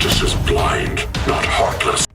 Justice is blind, not heartless.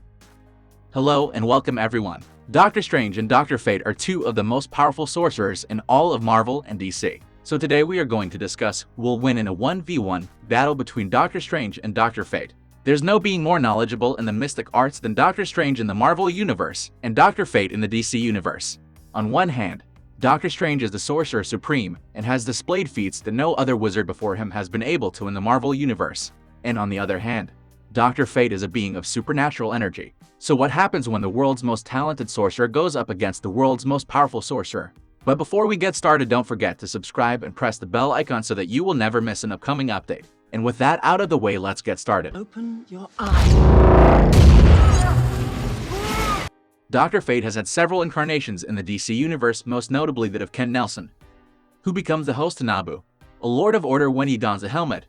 Hello and welcome everyone. Doctor Strange and Dr. Fate are two of the most powerful sorcerers in all of Marvel and DC. So today we are going to discuss who will win in a 1v1 battle between Doctor Strange and Dr. Fate. There's no being more knowledgeable in the mystic arts than Doctor Strange in the Marvel Universe and Dr. Fate in the DC Universe. On one hand, Doctor Strange is the Sorcerer Supreme and has displayed feats that no other wizard before him has been able to in the Marvel Universe. And on the other hand, Dr. Fate is a being of supernatural energy. So what happens when the world's most talented sorcerer goes up against the world's most powerful sorcerer? But before we get started, don't forget to subscribe and press the bell icon so that you will never miss an upcoming update. And with that out of the way, let's get started. Open your eyes. Dr. Fate has had several incarnations in the DC Universe, most notably that of Ken Nelson, who becomes the host to Nabu, a Lord of Order when he dons a helmet,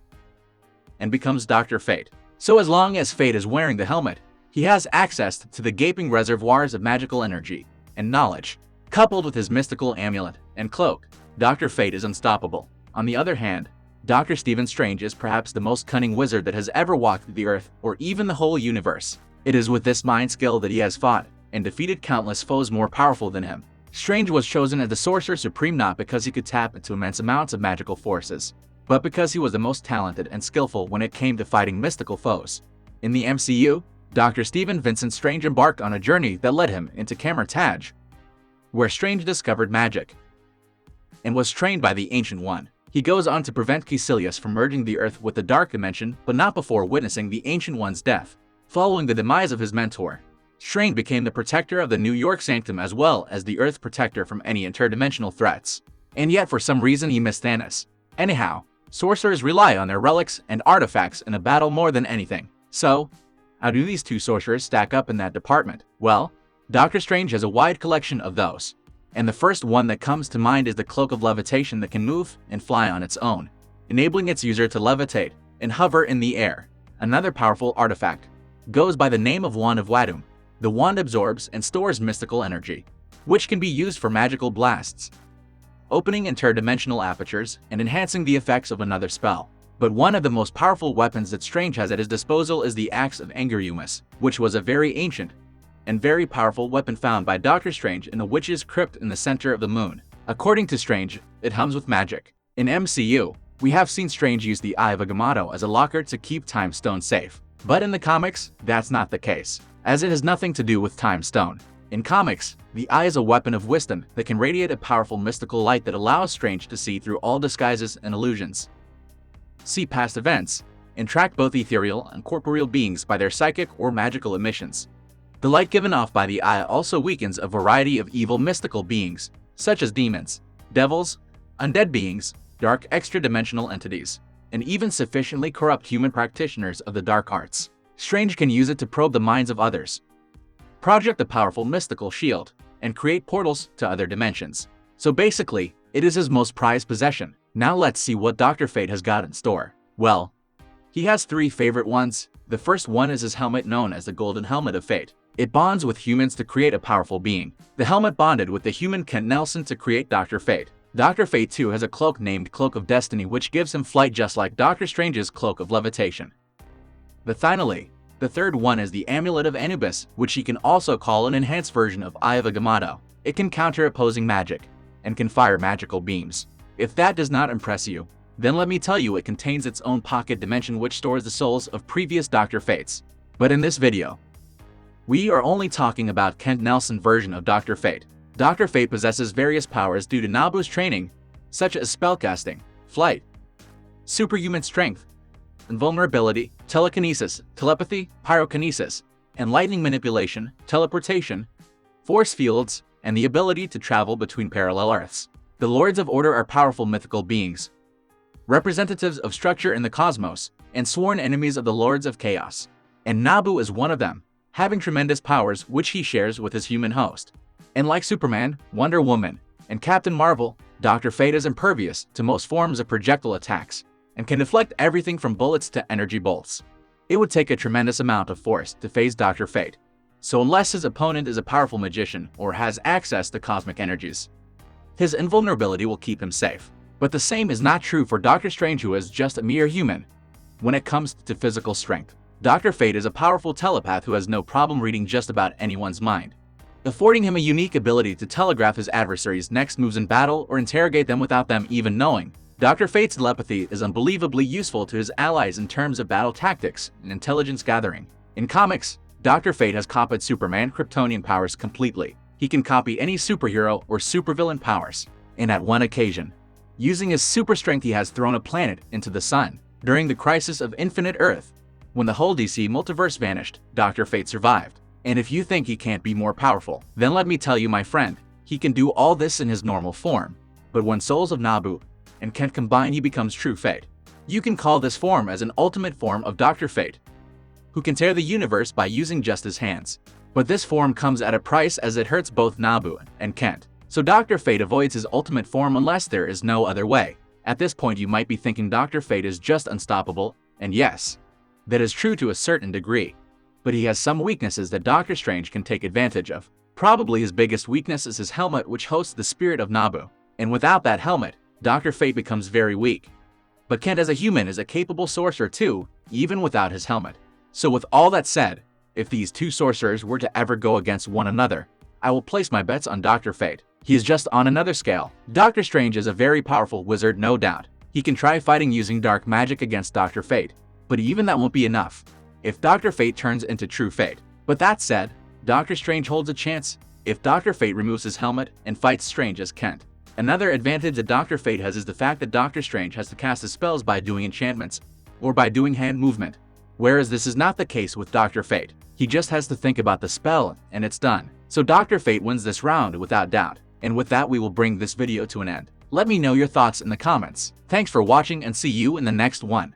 and becomes Dr. Fate. So as long as Fate is wearing the helmet, he has access to the gaping reservoirs of magical energy and knowledge. Coupled with his mystical amulet and cloak, Dr. Fate is unstoppable. On the other hand, Dr. Stephen Strange is perhaps the most cunning wizard that has ever walked the earth or even the whole universe. It is with this mind skill that he has fought and defeated countless foes more powerful than him. Strange was chosen as the Sorcerer Supreme not because he could tap into immense amounts of magical forces, but because he was the most talented and skillful when it came to fighting mystical foes. In the MCU, Dr. Stephen Vincent Strange embarked on a journey that led him into Taj, where Strange discovered magic and was trained by the Ancient One. He goes on to prevent Caecilius from merging the Earth with the Dark Dimension, but not before witnessing the Ancient One's death. Following the demise of his mentor, Strange became the protector of the New York Sanctum as well as the Earth's protector from any interdimensional threats. And yet for some reason he missed Thanos. Anyhow, sorcerers rely on their relics and artifacts in a battle more than anything. So, how do these two sorcerers stack up in that department? Well, Doctor Strange has a wide collection of those. And the first one that comes to mind is the Cloak of Levitation that can move and fly on its own, enabling its user to levitate and hover in the air. Another powerful artifact goes by the name of Wand of Wadum. The wand absorbs and stores mystical energy, which can be used for magical blasts, opening interdimensional apertures and enhancing the effects of another spell. But one of the most powerful weapons that Strange has at his disposal is the Axe of Angurumus, which was a very ancient and very powerful weapon found by Doctor Strange in a witch's crypt in the center of the moon. According to Strange, it hums with magic. In MCU, we have seen Strange use the Eye of Agamotto as a locker to keep Time Stone safe. But in the comics, that's not the case, as it has nothing to do with Time Stone. In comics, the Eye is a weapon of wisdom that can radiate a powerful mystical light that allows Strange to see through all disguises and illusions, see past events, and track both ethereal and corporeal beings by their psychic or magical emissions. The light given off by the Eye also weakens a variety of evil mystical beings, such as demons, devils, undead beings, dark extra-dimensional entities, and even sufficiently corrupt human practitioners of the dark arts. Strange can use it to probe the minds of others, project a powerful mystical shield, and create portals to other dimensions. So basically, it is his most prized possession. Now let's see what Dr. Fate has got in store. Well, he has three favorite ones. The first one is his helmet known as the Golden Helmet of Fate. It bonds with humans to create a powerful being. The helmet bonded with the human Kent Nelson to create Dr. Fate. Dr. Fate too has a cloak named Cloak of Destiny which gives him flight just like Doctor Strange's Cloak of Levitation. But finally, the third one is the Amulet of Anubis, which he can also call an enhanced version of Eye of Agamotto. It can counter opposing magic and can fire magical beams. If that does not impress you, then let me tell you it contains its own pocket dimension which stores the souls of previous Dr. Fates. But in this video, we are only talking about Kent Nelson version of Dr. Fate. Dr. Fate possesses various powers due to Nabu's training, such as spellcasting, flight, superhuman strength, invulnerability, telekinesis, telepathy, pyrokinesis, and lightning manipulation, teleportation, force fields, and the ability to travel between parallel Earths. The Lords of Order are powerful mythical beings, representatives of structure in the cosmos, and sworn enemies of the Lords of Chaos. And Nabu is one of them, having tremendous powers which he shares with his human host. And like Superman, Wonder Woman, and Captain Marvel, Dr. Fate is impervious to most forms of projectile attacks, and can deflect everything from bullets to energy bolts. It would take a tremendous amount of force to face Dr. Fate, so unless his opponent is a powerful magician or has access to cosmic energies, his invulnerability will keep him safe. But the same is not true for Doctor Strange, who is just a mere human when it comes to physical strength. Dr. Fate is a powerful telepath who has no problem reading just about anyone's mind, affording him a unique ability to telegraph his adversaries' next moves in battle or interrogate them without them even knowing. Dr. Fate's telepathy is unbelievably useful to his allies in terms of battle tactics and intelligence gathering. In comics, Dr. Fate has copied Superman Kryptonian powers completely. He can copy any superhero or supervillain powers, and at one occasion, using his super strength, he has thrown a planet into the sun. During the crisis of Infinite Earth, when the whole DC multiverse vanished, Dr. Fate survived. And if you think he can't be more powerful, then let me tell you, my friend, he can do all this in his normal form. But when souls of Nabu and Kent combine, he becomes true Fate. You can call this form as an ultimate form of Dr. Fate, who can tear the universe by using just his hands. But this form comes at a price, as it hurts both Nabu and Kent. So Dr. Fate avoids his ultimate form unless there is no other way. At this point you might be thinking Dr. Fate is just unstoppable, and yes, that is true to a certain degree. But he has some weaknesses that Doctor Strange can take advantage of. Probably his biggest weakness is his helmet, which hosts the spirit of Nabu. And without that helmet, Dr. Fate becomes very weak. But Kent as a human is a capable sorcerer too, even without his helmet. So with all that said, if these two sorcerers were to ever go against one another, I will place my bets on Dr. Fate. He is just on another scale. Doctor Strange is a very powerful wizard, no doubt. He can try fighting using dark magic against Dr. Fate, but even that won't be enough if Dr. Fate turns into true Fate. But that said, Doctor Strange holds a chance if Dr. Fate removes his helmet and fights Strange as Kent. Another advantage that Dr. Fate has is the fact that Doctor Strange has to cast his spells by doing enchantments or by doing hand movement, whereas this is not the case with Dr. Fate. He just has to think about the spell and it's done. So Dr. Fate wins this round without doubt. And with that, we will bring this video to an end. Let me know your thoughts in the comments. Thanks for watching and see you in the next one.